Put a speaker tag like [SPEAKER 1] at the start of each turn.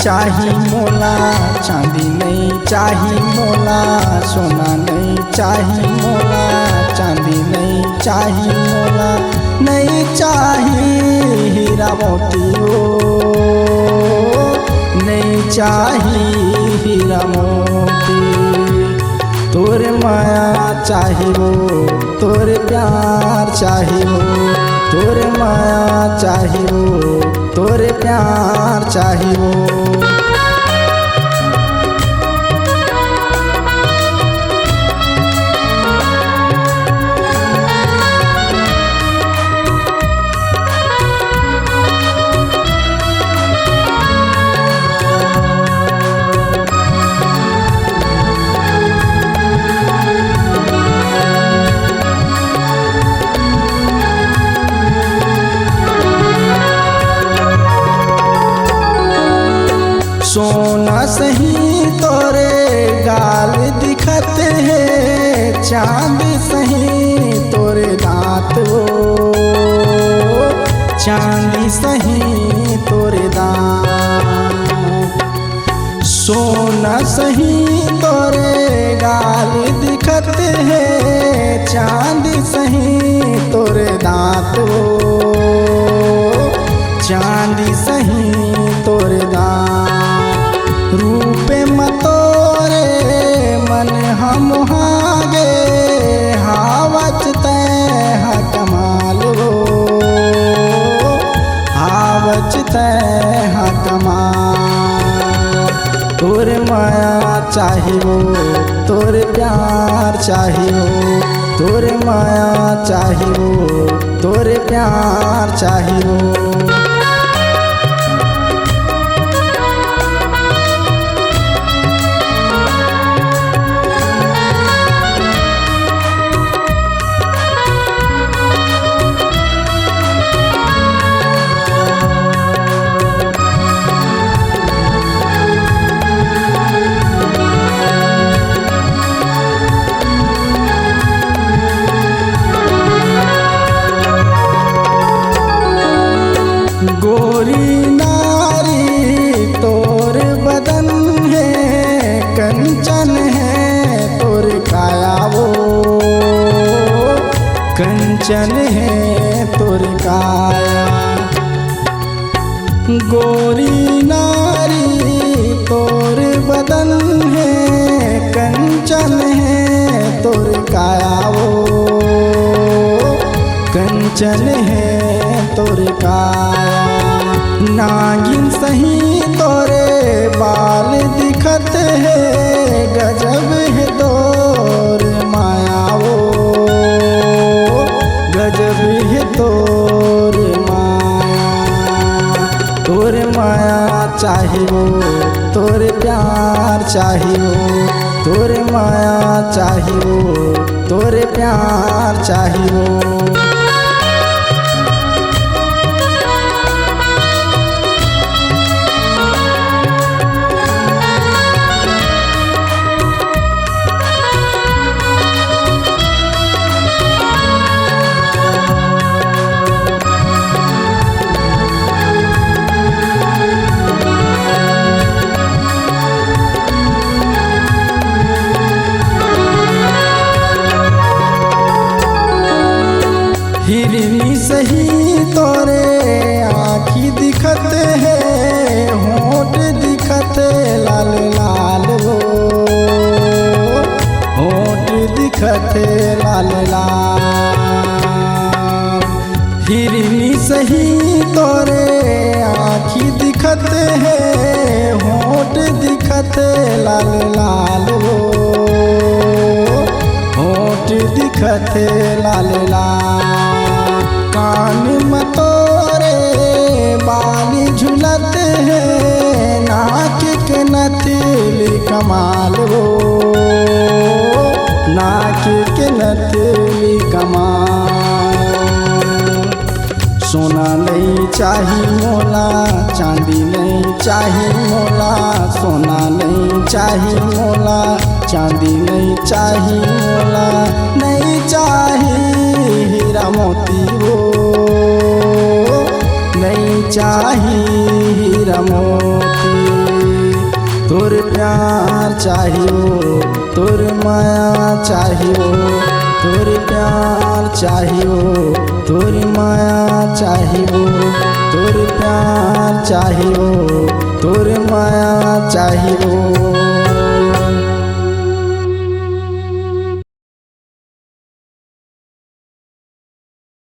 [SPEAKER 1] चाही मोला, चांदी नहीं चाही मोला, सोना नहीं चाही मोला, चांदी नहीं चाही मोला, नहीं चाही हीरा मोती हो, नहीं चाही हीरा मोती। तोरे माया चाही हो, तोरे प्यार चाही हो, तोरे माया चाही हो, तोरे प्यार चाही हो। सोना सही तोरे गाल दिखत है, चांद सही तोरे दांत हो, चांदी सही तोरे दांत। सोना सही तोरे गाल दिखत है, चांद सही तोरे दांत हो, चांदी सही तोरे दांत। रूपे मतोरे मन हम हागे, हावच तय हा कमाल हो, हावच तय हा कमाल। तोरे माया चाही हो, तोरे प्यार चाही हो, तोरे माया चाही हो, तोरे प्यार चाही हो। गोरी नारी तोर बदन है, कंचन है तोर काया वो, कंचन है तोर काया। गोरी नारी तोर बदन है, कंचन है तोर काया वो, कंचन है तोर काया। नागिन सही तोरे बाल दिखत है, गजब है तोर माया वो, गजब है तोर माया। तोरे माया चाही हो, तोरे प्यार चाही हो, तोरे माया चाही हो, तोरे प्यार चाही हो। हिरनी सही तोरे आँखी दिखत है, होंठ दिखत लाल लाल हो, होंठ दिखत लाल लाल। हिरनी सही तोरे आँखी दिखत है, होंठ दिखत लाल लाल हो, होंठ दिखत लाल लाल। कान मतोरे बाली झुलत है, नाक के नथली कमाल हो, नाक के नथली कमाल। सोना नहीं चाही मोला, चांदी नहीं चाही मोला, सोना नहीं चाही मोला, चांदी नहीं चाही मोला, नहीं चाही हीरा मोती हो, नहीं चाही हीरा मोती। प्यार चाहिए तोर माया चाहिए तोर प्यार चाहिए तोर माया चाहिए तोर प्यार चाहिए तोर माया चाहिए।